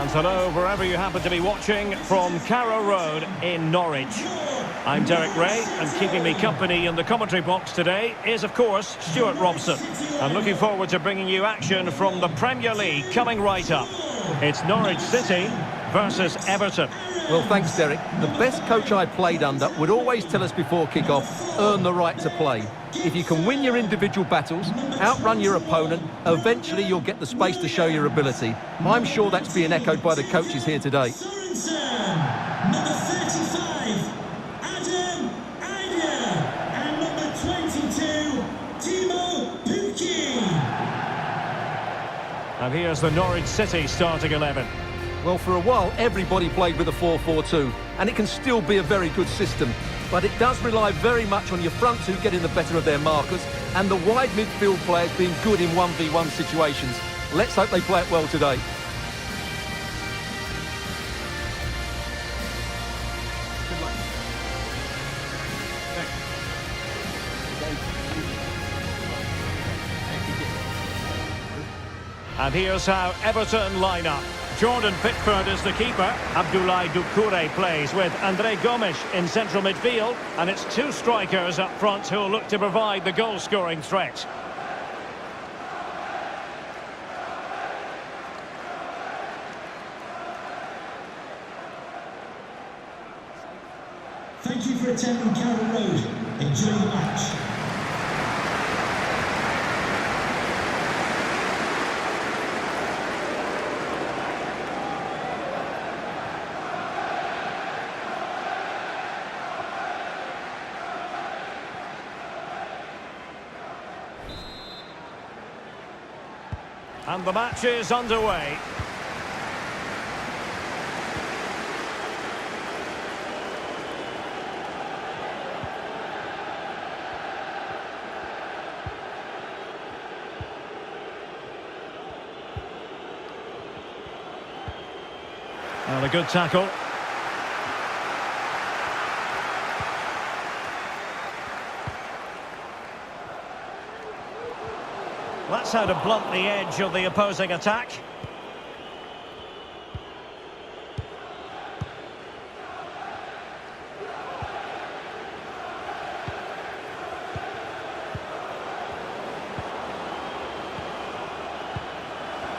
And hello, wherever you happen to be watching from Carrow Road in Norwich. I'm Derek Ray, and keeping me company in the commentary box today is, of course, Stuart Robson. I'm looking forward to bringing you action from the Premier League coming right up. It's Norwich City versus Everton. Well, thanks, Derek. The best coach I played under would always tell us before kick-off, earn the right to play. If you can win your individual battles, outrun your opponent, eventually you'll get the space to show your ability. I'm sure that's being echoed by the coaches here today. Number 35, Adam Aya, and number 22, Timo Pukki. And here's the Norwich City starting 11. Well, for a while, everybody played with a 4-4-2, and it can still be a very good system. But it does rely very much on your front two getting the better of their markers and the wide midfield players being good in 1v1 situations. Let's hope they play it well today. And here's how Everton line up. Jordan Pickford is the keeper. Abdoulaye Doucouré plays with André Gomes in central midfield. And it's two strikers up front who'll look to provide the goal-scoring threat. Thank you for attending Carrow Road. Enjoy the match. And the match is underway. And a good tackle. That's how to blunt the edge of the opposing attack.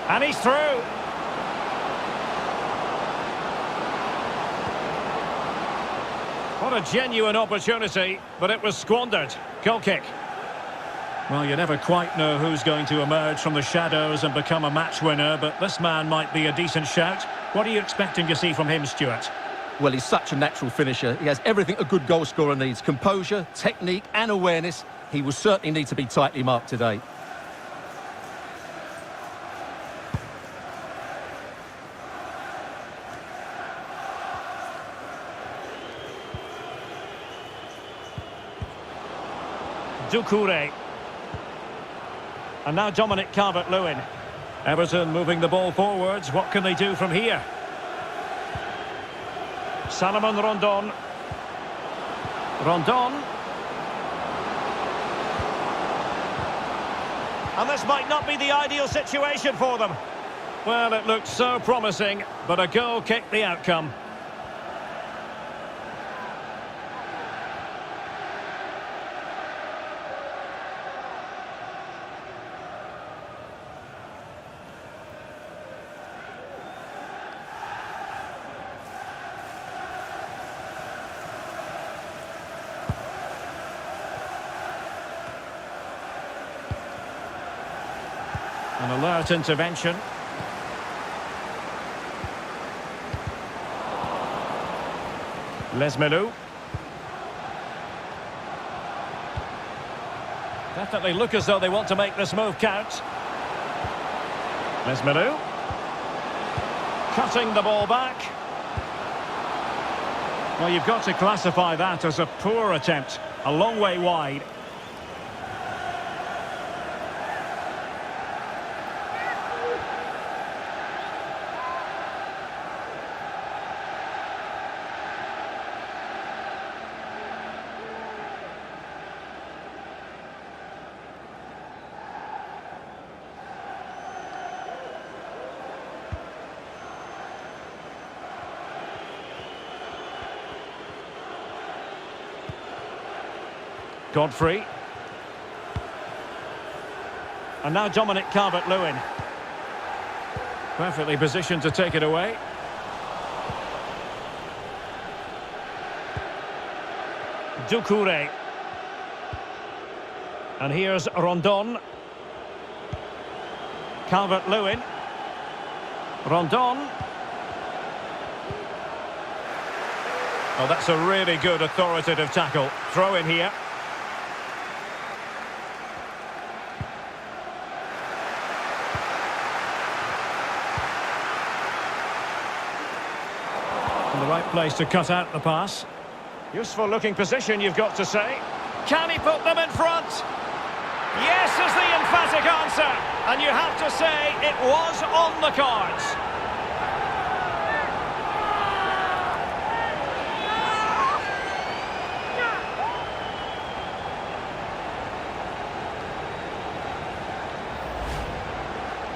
And he's through. What a genuine opportunity, but it was squandered. Goal kick. Well, you never quite know who's going to emerge from the shadows and become a match winner, but this man might be a decent shout. What are you expecting to see from him, Stuart? Well, he's such a natural finisher. He has everything a good goal scorer needs. Composure, technique and awareness. He will certainly need to be tightly marked today. Doucouré. And now Dominic Calvert-Lewin. Everton moving the ball forwards. What can they do from here? Salomon Rondon. Rondon. And this might not be the ideal situation for them. Well, it looked so promising, but a goal kicked the outcome. An alert intervention. Lesmelou. Definitely look as though they want to make this move count. Lesmelou. Cutting the ball back. Well, you've got to classify that as a poor attempt. A long way wide. Godfrey. And now Dominic Calvert-Lewin. Perfectly positioned to take it away. Doucouré. And here's Rondon. Calvert-Lewin. Rondon. Oh, that's a really good authoritative tackle. Throw in here. In the right place to cut out the pass. Useful looking position, you've got to say. Can he put them in front? Yes is the emphatic answer. And you have to say it was on the cards.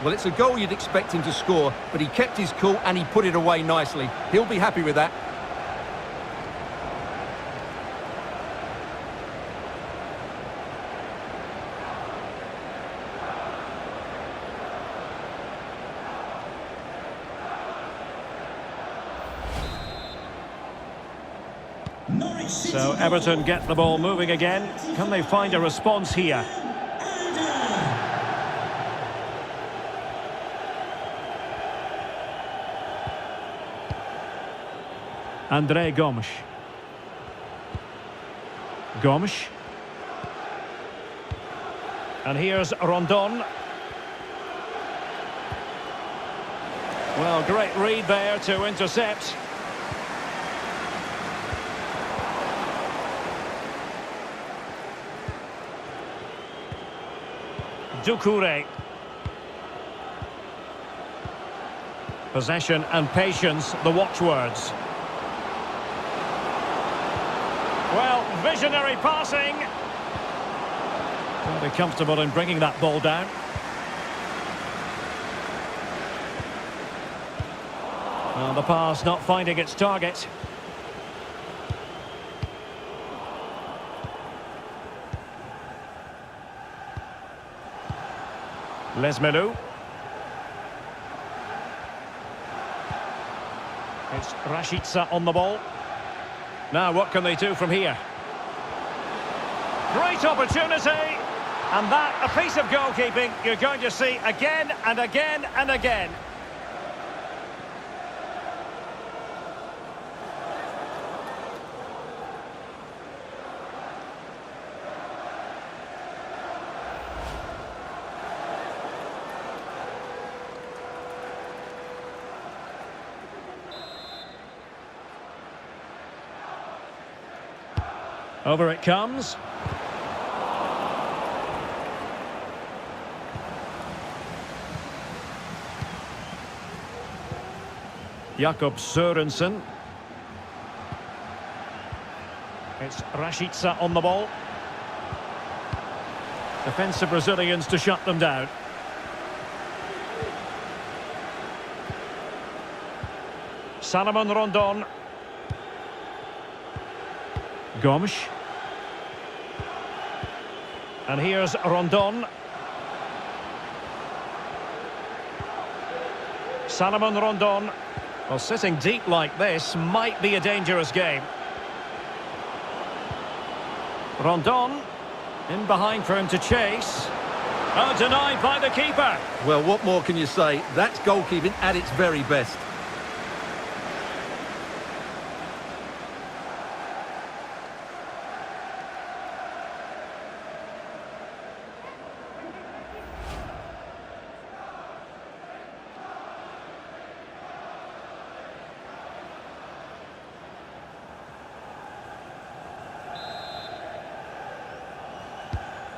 Well, it's a goal you'd expect him to score, but he kept his cool and he put it away nicely. He'll be happy with that. So Everton get the ball moving again. Can they find a response here? André Gomes. Gomes. And here's Rondon. Well, great read there to intercept. Doucouré. Possession and patience, the watchwords. Well, visionary passing. Very comfortable in bringing that ball down. Well, the pass not finding its target. Lesmelu. It's Rashica on the ball. Now what can they do from here? Great opportunity. And that, a piece of goalkeeping you're going to see again and again and again. Over it comes. Jakob Sørensen. It's Rashica on the ball. Defensive Brazilians to shut them down. Salomon Rondon. Gomes. And here's Rondon. Salomon Rondon. Well, sitting deep like this might be a dangerous game. Rondon. In behind for him to chase. Oh, denied by the keeper. Well, what more can you say? That's goalkeeping at its very best.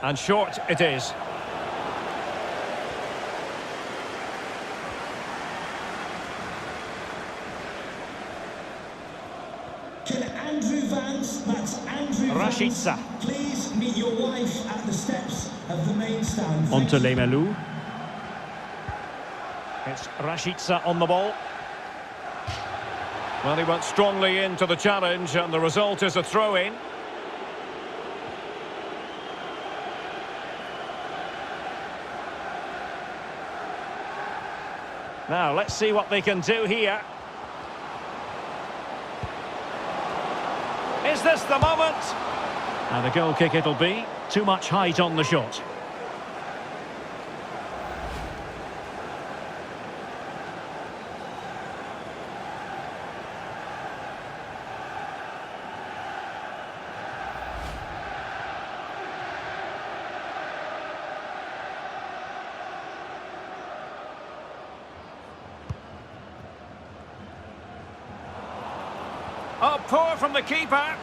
And short it is. Can Andrew Vance, that's Andrew Rashica. Vance, please meet your wife at the steps of the main stand. On to Lemelu. It's Rashica on the ball. Well, he went strongly into the challenge and the result is a throw-in. Now, let's see what they can do here. Is this the moment? And a goal kick it'll be. Too much height on the shot. Oh, poor from the keeper.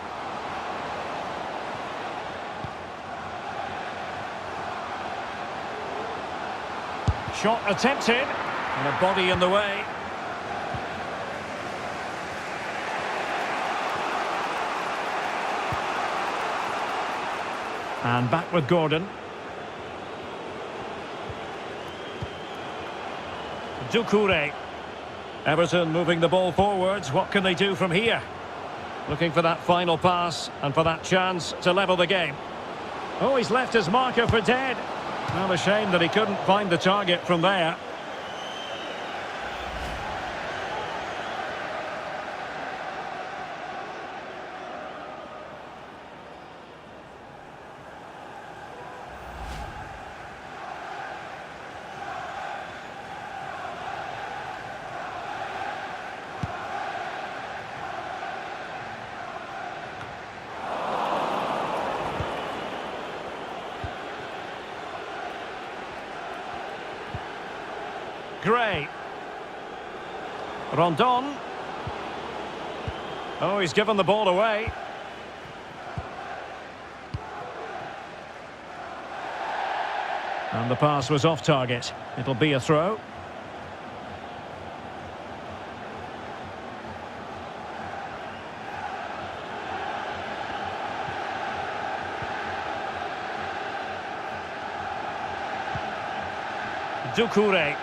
Shot attempted, and a body in the way. And back with Gordon. Doucouré. Everton moving the ball forwards. What can they do from here? Looking for that final pass and for that chance to level the game. Oh, he's left his marker for dead. Well, a shame that he couldn't find the target from there. Gray. Rondon. Oh, he's given the ball away. And the pass was off target. It'll be a throw. Doucouré.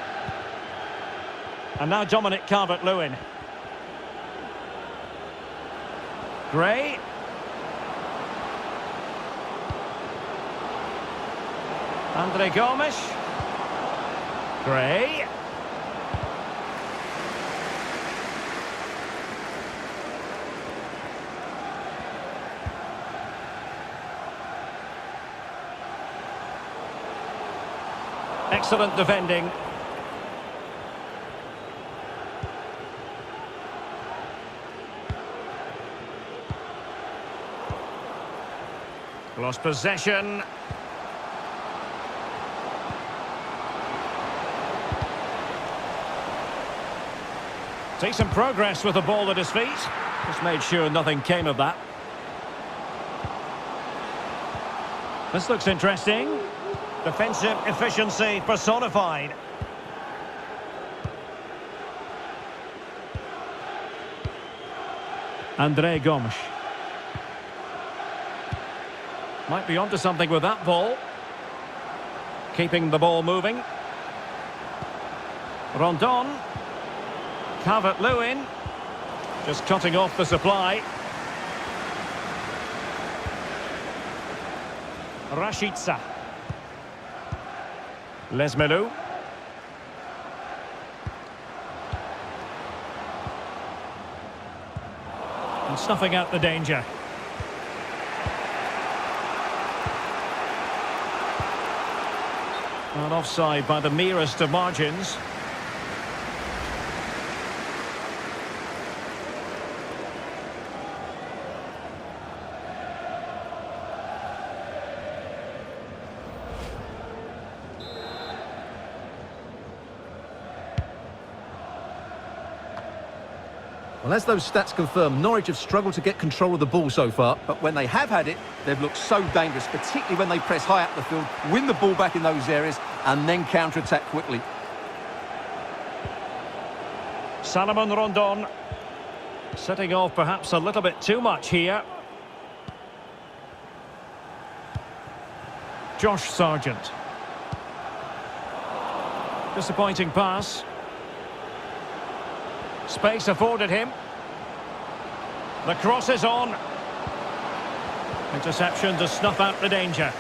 And now Dominic Calvert-Lewin. Gray. Andre Gomes. Gray. Excellent defending. Lost possession. Takes some progress with the ball at his feet. Just made sure nothing came of that. This looks interesting. Defensive efficiency personified. Andre Gomes. Might be onto something with that ball. Keeping the ball moving. Rondon. Calvert-Lewin. Just cutting off the supply. Rashica. Lesmelu. And snuffing out the danger. And offside by the merest of margins. Well, as those stats confirm, Norwich have struggled to get control of the ball so far, but when they have had it, they've looked so dangerous, particularly when they press high up the field, win the ball back in those areas, and then counter-attack quickly. Salomon Rondon. Setting off perhaps a little bit too much here. Josh Sargent. Disappointing pass. Space afforded him. The cross is on. Interception to snuff out the danger.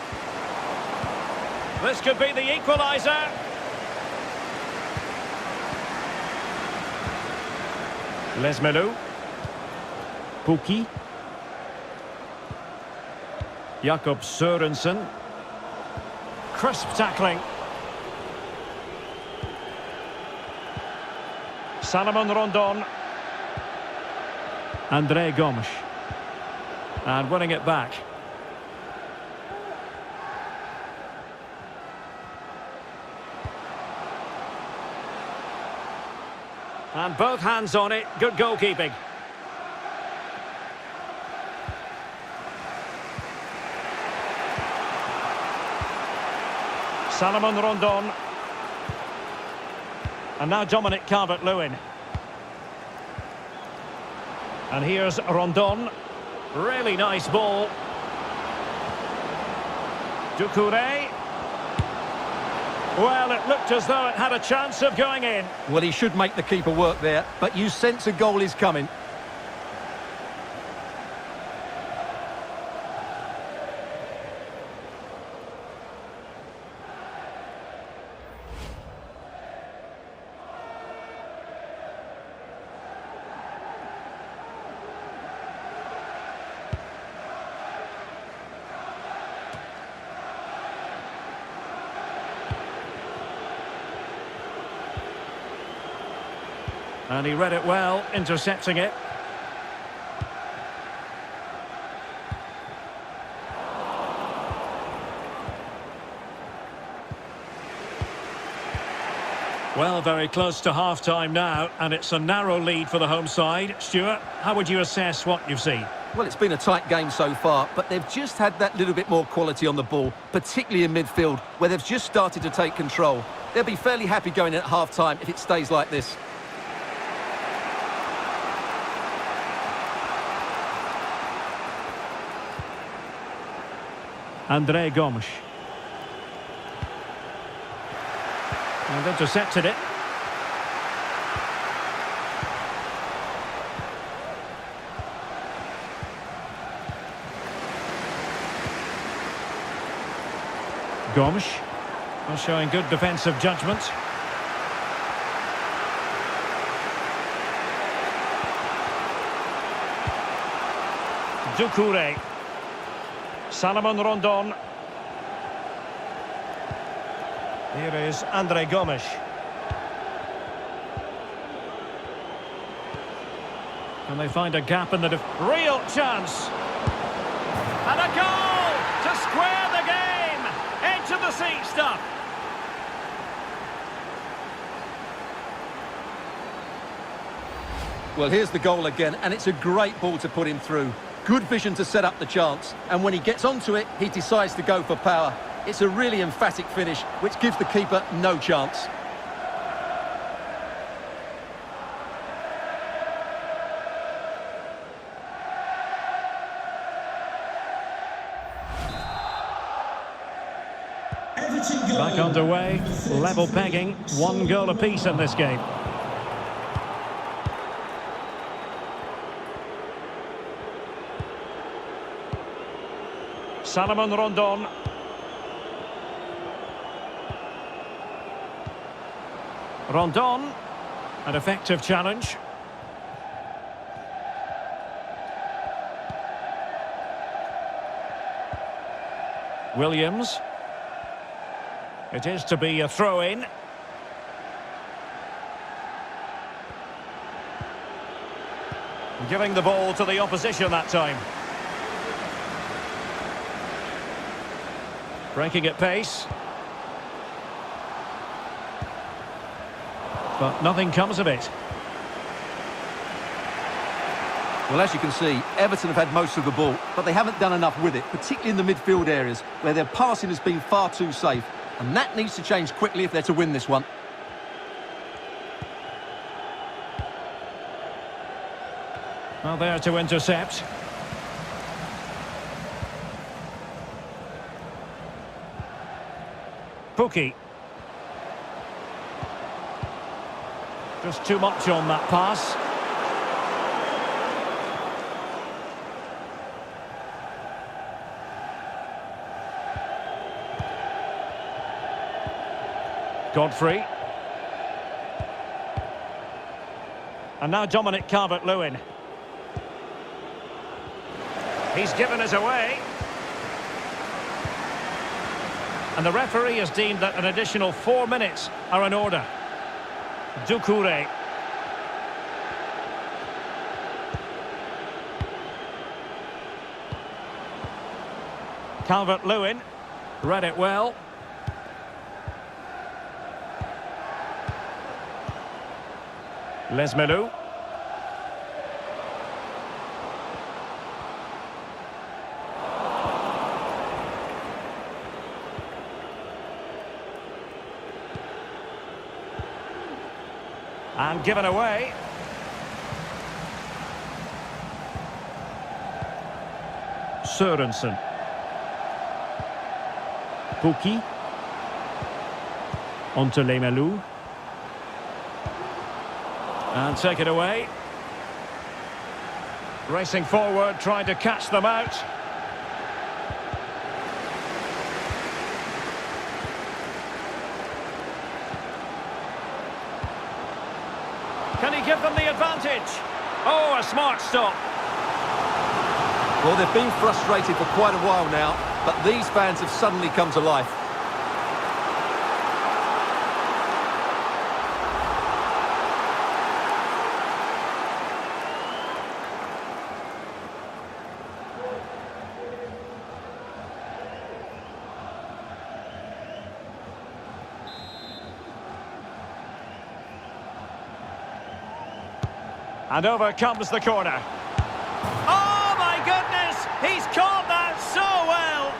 This could be the equaliser. Lesmelu. Pukki. Jakob Sørensen. Crisp tackling. Salomon Rondon. Andre Gomes. And winning it back. And both hands on it. Good goalkeeping. Salomon Rondon. And now Dominic Calvert-Lewin. And here's Rondon. Really nice ball. Doucouré. Well, it looked as though it had a chance of going in. Well, he should make the keeper work there, but you sense a goal is coming. And he read it well, intercepting it. Well, very close to half-time now, and it's a narrow lead for the home side. Stuart, how would you assess what you've seen? Well, it's been a tight game so far, but they've just had that little bit more quality on the ball, particularly in midfield, where they've just started to take control. They'll be fairly happy going in at half-time if it stays like this. Andre Gomes. And intercepted it. Gomes. Well, showing good defensive judgment. Doucouré. Salomon Rondon. Here is Andre Gomes. Can they find a gap in the real chance? And a goal to square the game. Edge of the seat stuff. Well, here's the goal again, and it's a great ball to put him through. Good vision to set up the chance, and when he gets onto it, he decides to go for power. It's a really emphatic finish, which gives the keeper no chance. Back underway, level pegging, 1 goal apiece in this game. Salomon Rondon. Rondon, an effective challenge. Williams. It is to be a throw-in. Giving the ball to the opposition that time. Breaking at pace. But nothing comes of it. Well, as you can see, Everton have had most of the ball, but they haven't done enough with it, particularly in the midfield areas, where their passing has been far too safe. And that needs to change quickly if they're to win this one. Well, there to intercept. Pukki. Just too much on that pass. Godfrey. And now Dominic Calvert-Lewin. He's given us away. And the referee has deemed that an additional 4 minutes are in order. Doucouré. Calvert-Lewin read it well. Lesmelou. And given away. Sørensen. Pukki. Onto Lesmelou. And take it away. Racing forward, trying to catch them out. Can he give them the advantage? Oh, a smart stop. Well, they've been frustrated for quite a while now, but these fans have suddenly come to life. And over comes the corner. Oh, my goodness! He's caught that so well!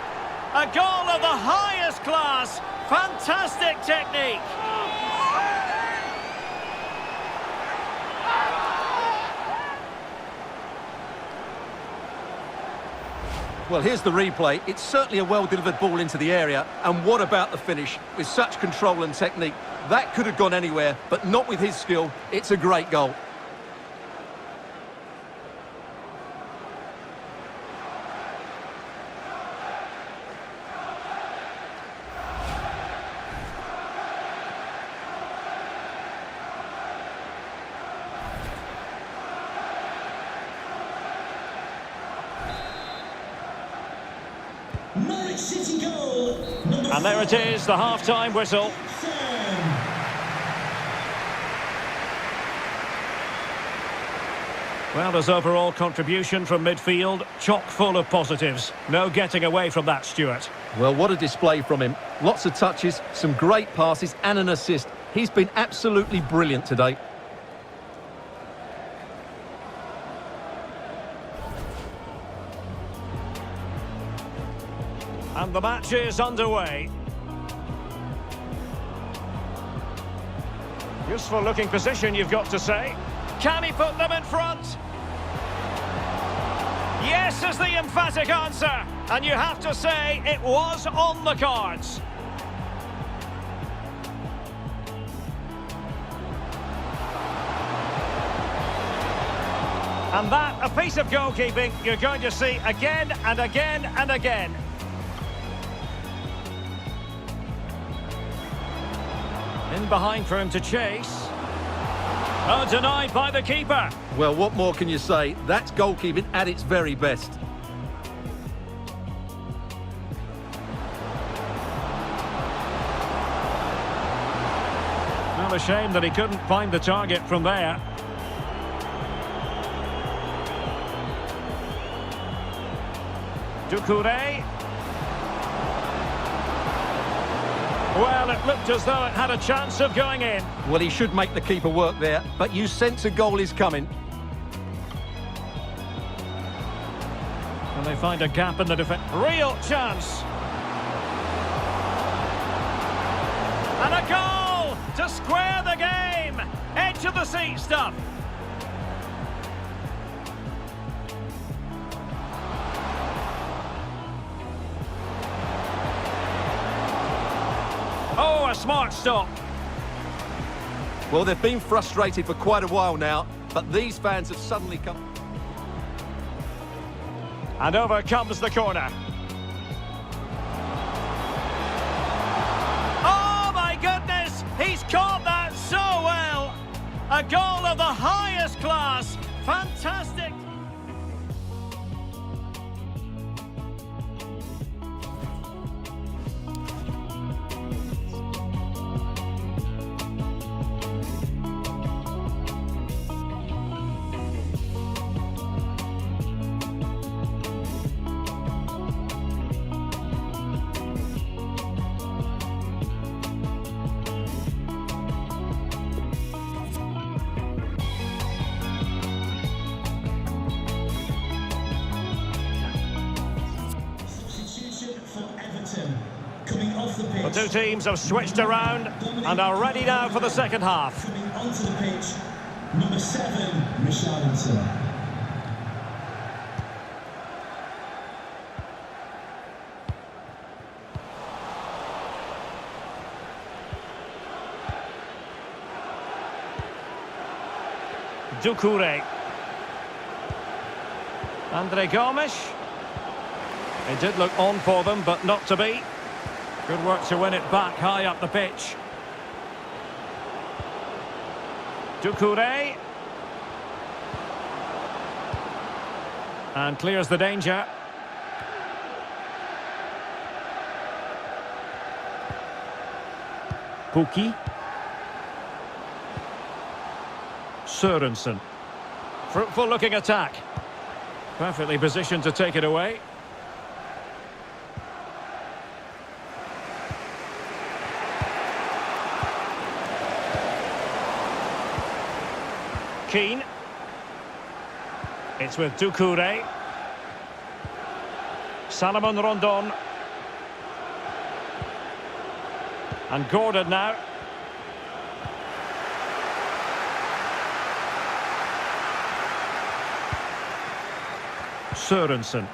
A goal of the highest class. Fantastic technique. Well, here's the replay. It's certainly a well-delivered ball into the area. And what about the finish? With such control and technique, that could have gone anywhere, but not with his skill. It's a great goal. Norwich City goal. And there it is, the half-time whistle. Well, his overall contribution from midfield, chock full of positives. No getting away from that, Stuart. Well, what a display from him. Lots of touches, some great passes and an assist. He's been absolutely brilliant today. And the match is underway. Useful looking position, you've got to say. Can he put them in front? Yes is the emphatic answer. And you have to say it was on the cards. And that, a piece of goalkeeping you're going to see again and again and again. In behind for him to chase. Oh, denied by the keeper. Well, what more can you say? That's goalkeeping at its very best. Well, a shame that he couldn't find the target from there. Doucouré. Well, it looked as though it had a chance of going in. Well, he should make the keeper work there, but you sense a goal is coming. And they find a gap in the defence. Real chance. And a goal to square the game. Edge of the seat stuff. Oh, a smart stop. Well, they've been frustrated for quite a while now, but these fans have suddenly come... And over comes the corner. Oh, my goodness! He's caught that so well! A A goal of the highest class. Fantastic. For Everton, coming off the pitch. The two teams have switched around and are ready now for the second half. Coming onto the pitch, number 7, Richarlison. Doucouré. Andre Gomes. It did look on for them, but not to be. Good work to win it back high up the pitch. Doucouré. And clears the danger. Pukki. Sørensen. Fruitful looking attack. Perfectly positioned to take it away. Keane. It's with Doucouré. Salomon Rondon. And Gordon now. Sørensen.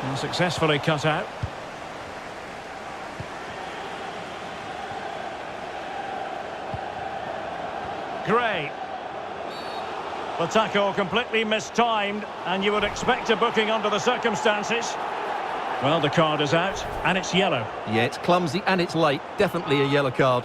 And successfully cut out. Gray. The tackle completely mistimed, and you would expect a booking under the circumstances. Well, the card is out, and it's yellow. Yeah, it's clumsy and it's late. Definitely a yellow card.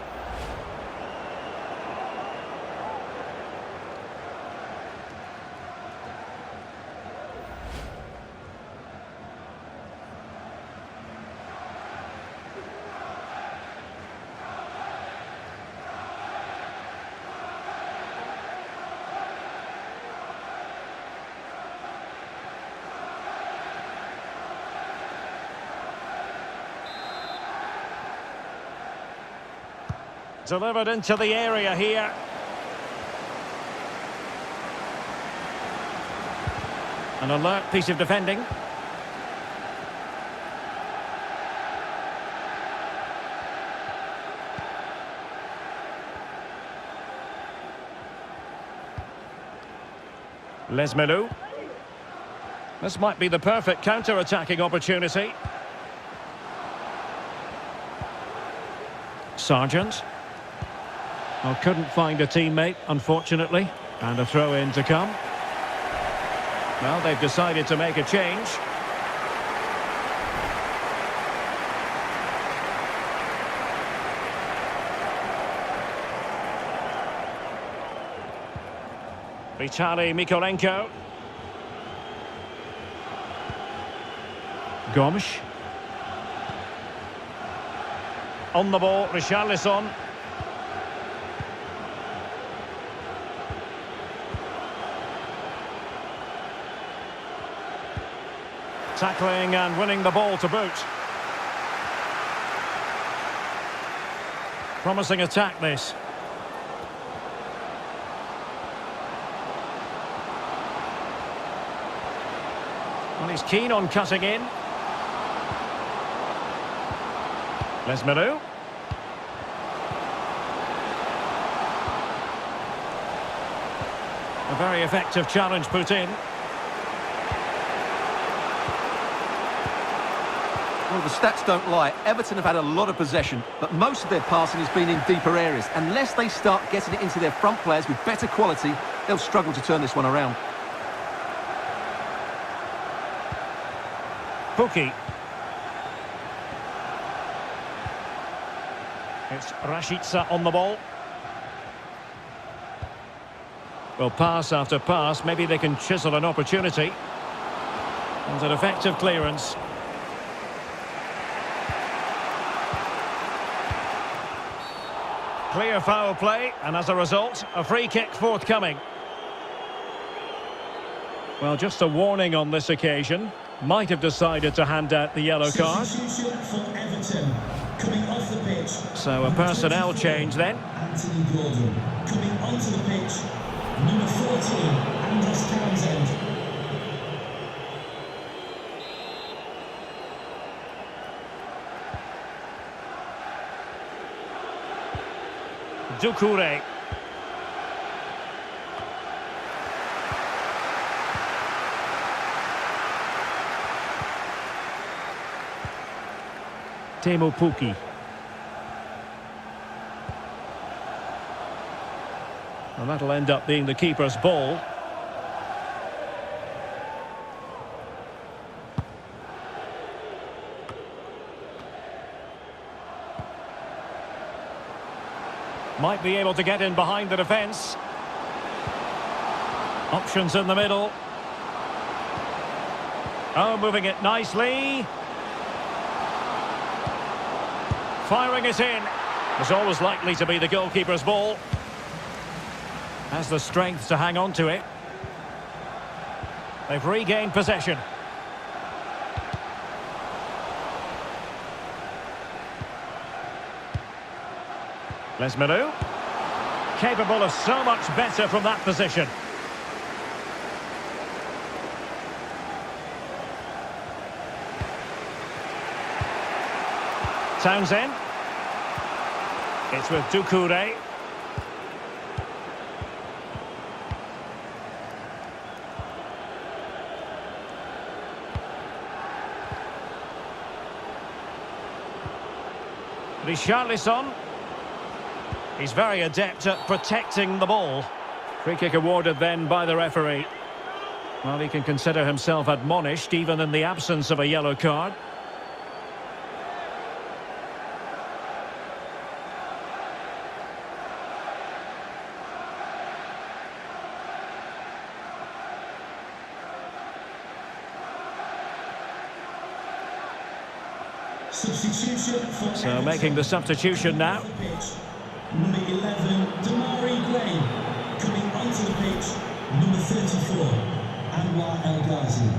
Delivered into the area here. An alert piece of defending. Lesmelu. This might be the perfect counter-attacking opportunity. Sargent. Well, couldn't find a teammate, unfortunately. And a throw-in to come. Well, they've decided to make a change. Vitaly Mikolenko. Gomes. On the ball, Richarlison. Tackling and winning the ball to boot. Promising attack, this. Well, he's keen on cutting in. Lesmelu. A very effective challenge put in. Well, the stats don't lie. Everton have had a lot of possession, but most of their passing has been in deeper areas. Unless they start getting it into their front players with better quality, they'll struggle to turn this one around. Pukki. It's Rashica on the ball. Well, pass after pass, maybe they can chisel an opportunity. And an effective clearance. Clear foul play, and as a result, a free kick forthcoming. Well, just a warning on this occasion. Might have decided to hand out the yellow card. Substitution for Everton. Coming off the pitch. So a personnel change then. Anthony Gordon. Coming onto the pitch. Number 14, Andros Townsend. Doucouré. Teemu Pukki. And that'll end up being the keeper's ball. Might be able to get in behind the defence. Options in the middle. Oh, moving it nicely. Firing it in. It's always likely to be the goalkeeper's ball. Has the strength to hang on to it. They've regained possession. Lesmelu. Capable of so much better from that position. Townsend. It's with Doucouré. Richarlison. He's very adept at protecting the ball. Free kick awarded then by the referee. Well, he can consider himself admonished even in the absence of a yellow card. Substitution for So Everton. making the substitution now. Number 11, Damari Gray. Coming onto the pitch, number 34, Anwar El Ghazi.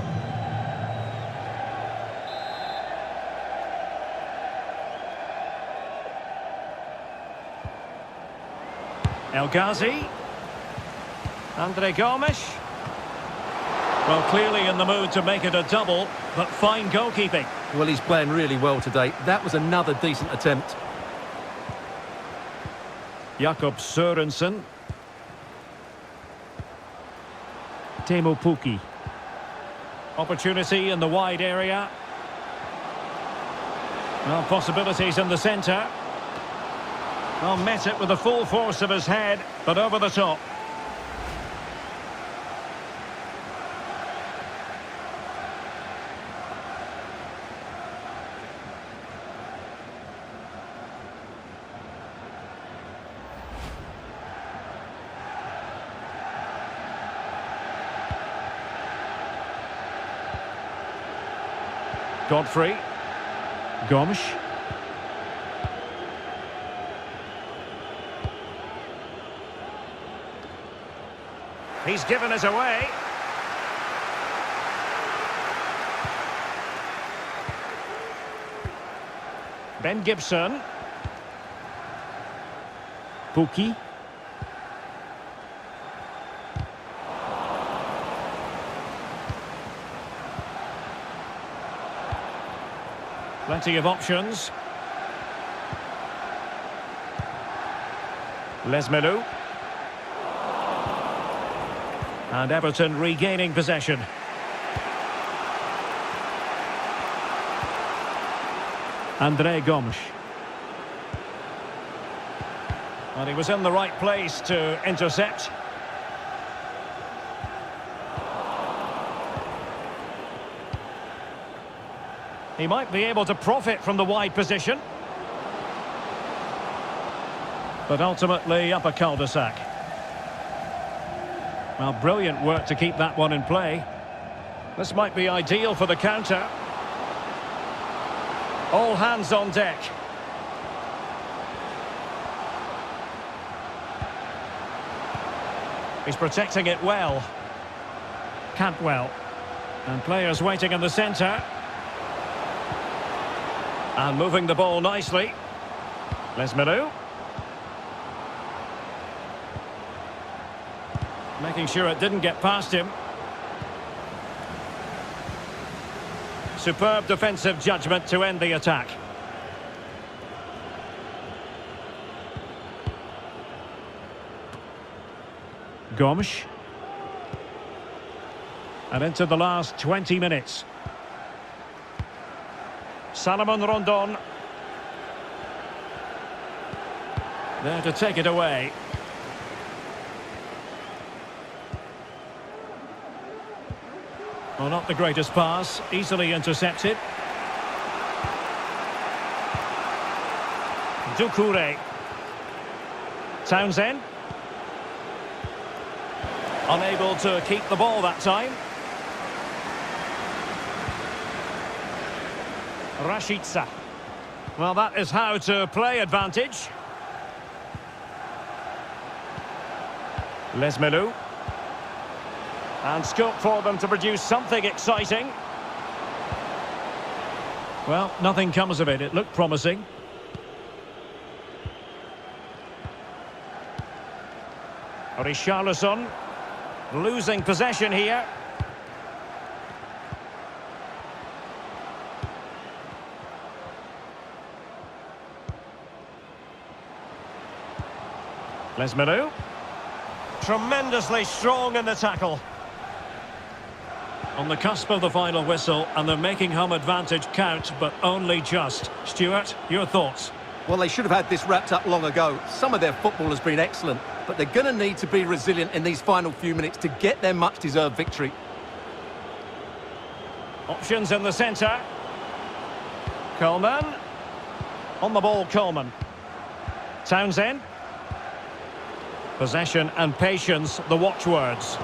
El Ghazi. Andre Gomes. Well, clearly in the mood to make it a double, but fine goalkeeping. Well, he's playing really well today. That was another decent attempt. Jakob Sørensen. Teemu Pukki. Opportunity in the wide area. Well, possibilities in the centre. Well, met it with the full force of his head, but over the top. Godfrey. Gomes. He's given it away. Ben Gibson. Pukki. Plenty of options. Lesmelu. And Everton regaining possession. Andre Gomes. And he was in the right place to intercept. He might be able to profit from the wide position. but ultimately up a cul-de-sac. Well, brilliant work to keep that one in play. This might be ideal for the counter. All hands on deck. He's protecting it well. Cantwell. And players waiting in the centre. And moving the ball nicely. Lesmelu. Making sure it didn't get past him. Superb defensive judgment to end the attack. Gomes. And into the last 20 minutes. Salomon Rondon. There to take it away. Well, not the greatest pass, easily intercepted. Doucouré. Townsend. Unable to keep the ball that time. Rashica. Well, that is how to play advantage. Lesmelu. And scope for them to produce something exciting. Well, nothing comes of it. It looked promising. Richarlison losing possession here. Lesmelu. Tremendously strong in the tackle. On the cusp of the final whistle, and they're making home advantage count, but only just. Stuart, your thoughts? Well, they should have had this wrapped up long ago. Some of their football has been excellent, but they're going to need to be resilient in these final few minutes to get their much-deserved victory. Options in the centre. Coleman. On the ball, Coleman. Townsend. Possession and patience, the watchwords.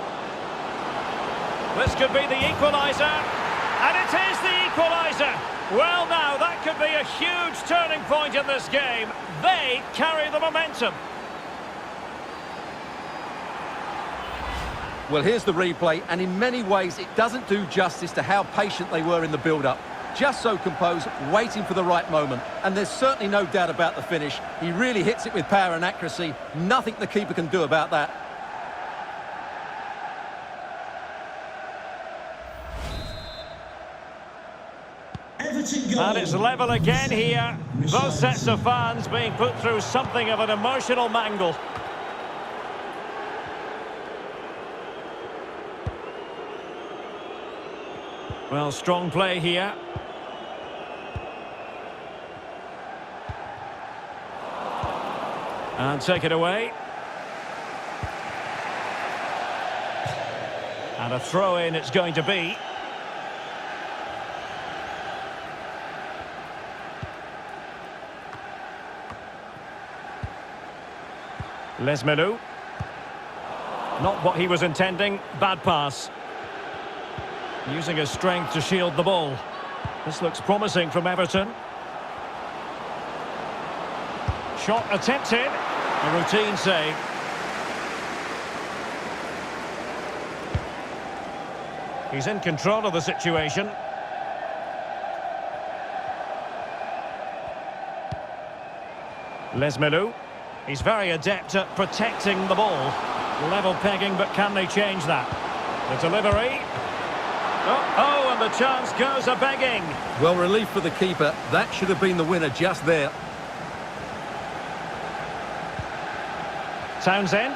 This could be the equaliser, and it is the equaliser. Well, now, that could be a huge turning point in this game. They carry the momentum. Well, here's the replay, and in many ways it doesn't do justice to how patient they were in the build-up. Just so composed, waiting for the right moment. And there's certainly no doubt about the finish. He really hits it with power and accuracy. Nothing the keeper can do about that. And it's level again here. Both sets of fans being put through something of an emotional mangle. Well, strong play here. And take it away. And a throw-in it's going to be. Lesmelu. Not what he was intending. Bad pass. Using his strength to shield the ball. This looks promising from Everton. Shot attempted. A routine save. He's in control of the situation. Lesmelu. He's very adept at protecting the ball. Level pegging, but can they change that? The delivery. Oh, and the chance goes a-begging. Well, relief for the keeper. That should have been the winner just there. Townsend.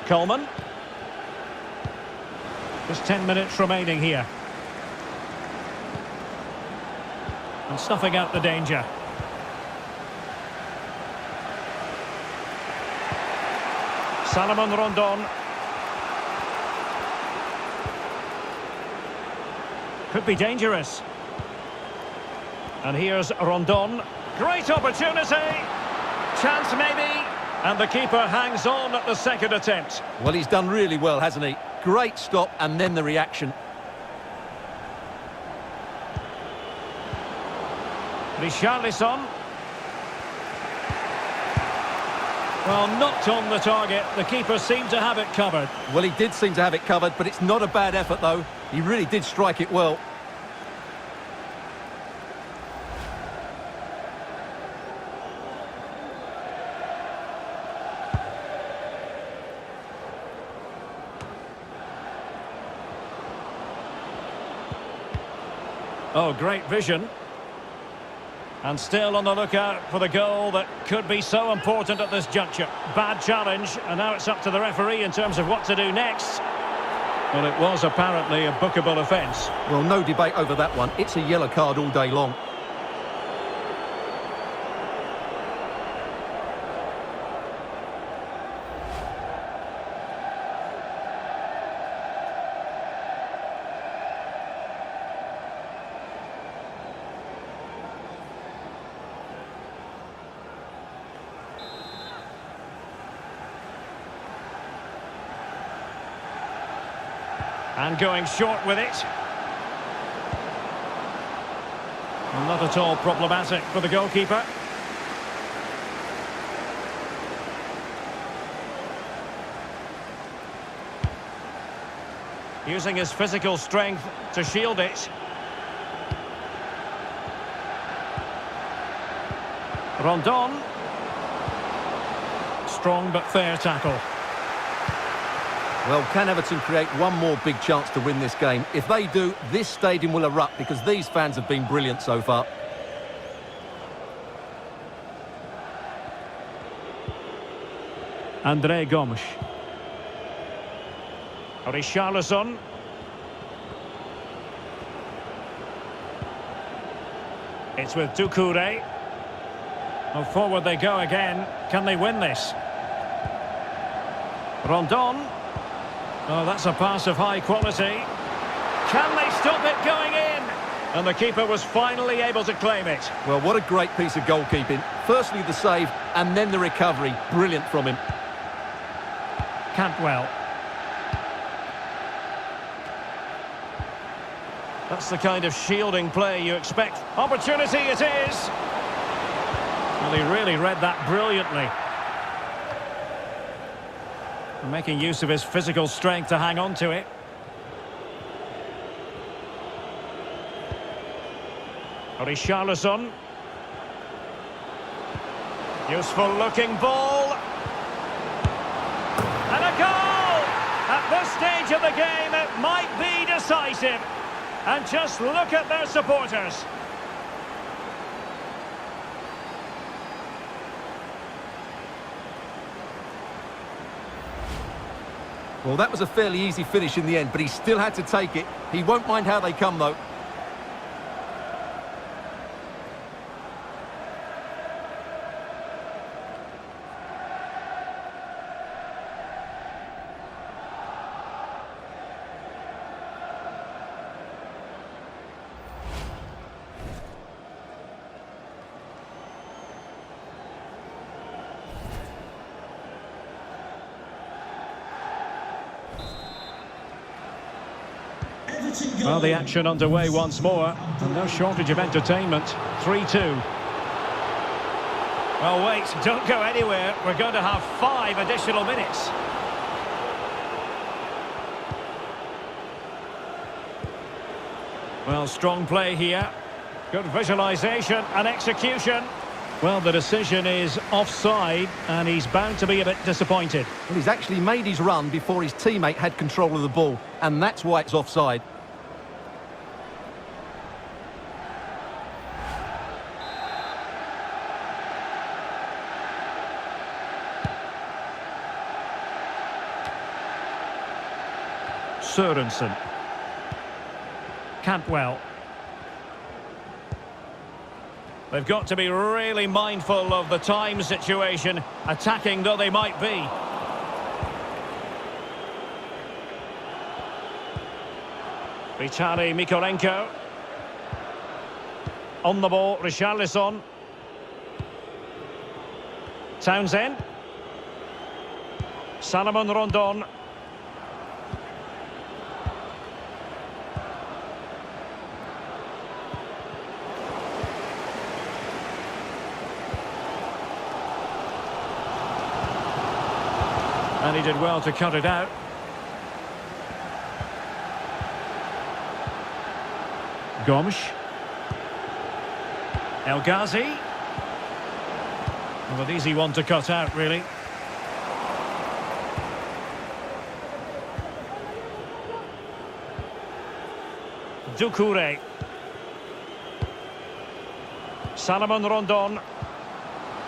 Coleman. Just 10 minutes remaining here. And snuffing out the danger. Salomon Rondon. Could be dangerous. And here's Rondon. Great opportunity. Chance maybe. And the keeper hangs on at the second attempt. Well, he's done really well, hasn't he? Great stop and then the reaction. Richarlison. Well, knocked on the target. The keeper seemed to have it covered. Well, he did seem to have it covered, but it's not a bad effort, though. He really did strike it well. Oh, great vision. And still on the lookout for the goal that could be so important at this juncture. Bad challenge, and now it's up to the referee in terms of what to do next. Well, it was apparently a bookable offence. Well, no debate over that one. It's a yellow card all day long. And going short with it. Not at all problematic for the goalkeeper. Using his physical strength to shield it. Rondon. Strong but fair tackle. Well, can Everton create one more big chance to win this game? If they do, this stadium will erupt because these fans have been brilliant so far. André Gomes. Richarlison. It's with Doucouré. Well, forward they go again. Can they win this? Rondon. Oh, that's a pass of high quality. Can they stop it going in? And the keeper was finally able to claim it. Well, what a great piece of goalkeeping. Firstly, the save, and then the recovery. Brilliant from him. Cantwell. That's the kind of shielding play you expect. Opportunity it is. Well, he really read that brilliantly. Making use of his physical strength to hang on to it. Richarlison. Useful looking ball. And a goal! At this stage of the game, it might be decisive. And just look at their supporters. Well, that was a fairly easy finish in the end, but he still had to take it. He won't mind how they come, though. Well, the action underway once more, and no shortage of entertainment. 3-2. Well, wait, don't go anywhere. We're going to have 5 additional minutes. Well, strong play here. Good visualisation and execution. Well, the decision is offside, and he's bound to be a bit disappointed. Well, he's actually made his run before his teammate had control of the ball, and that's why it's offside. Sørensen. Cantwell. They've got to be really mindful of the time situation, attacking though they might be. Vitaly Mikolenko. On the ball, Richarlison. Townsend. Salomon Rondon. And he did well to cut it out. Gomes. El Ghazi. Well, an easy one to cut out, really. Doucouré. Salomon Rondon.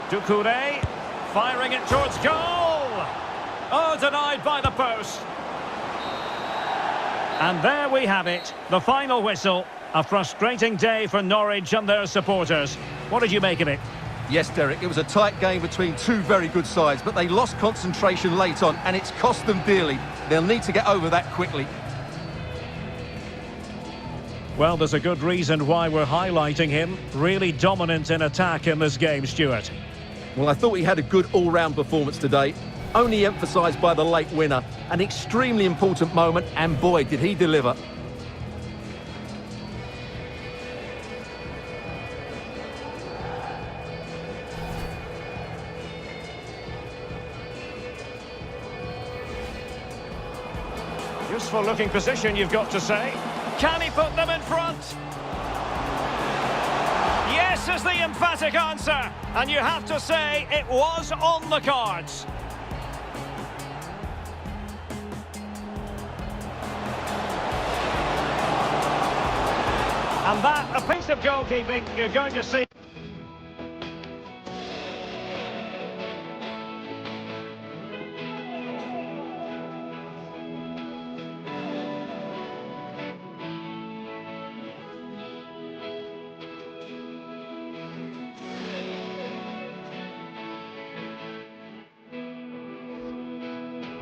Doucouré. Firing it towards goal. Oh, denied by the post. And there we have it. The final whistle. A frustrating day for Norwich and their supporters. What did you make of it? Yes, Derek, it was a tight game between two very good sides, but they lost concentration late on, and it's cost them dearly. They'll need to get over that quickly. Well, there's a good reason why we're highlighting him. Really dominant in attack in this game, Stuart. Well, I thought he had a good all-round performance today. Only emphasised by the late winner. An extremely important moment, and boy, did he deliver. Useful looking position, you've got to say. Can he put them in front? Yes is the emphatic answer. And you have to say it was on the cards. And that, a piece of goalkeeping you're going to see.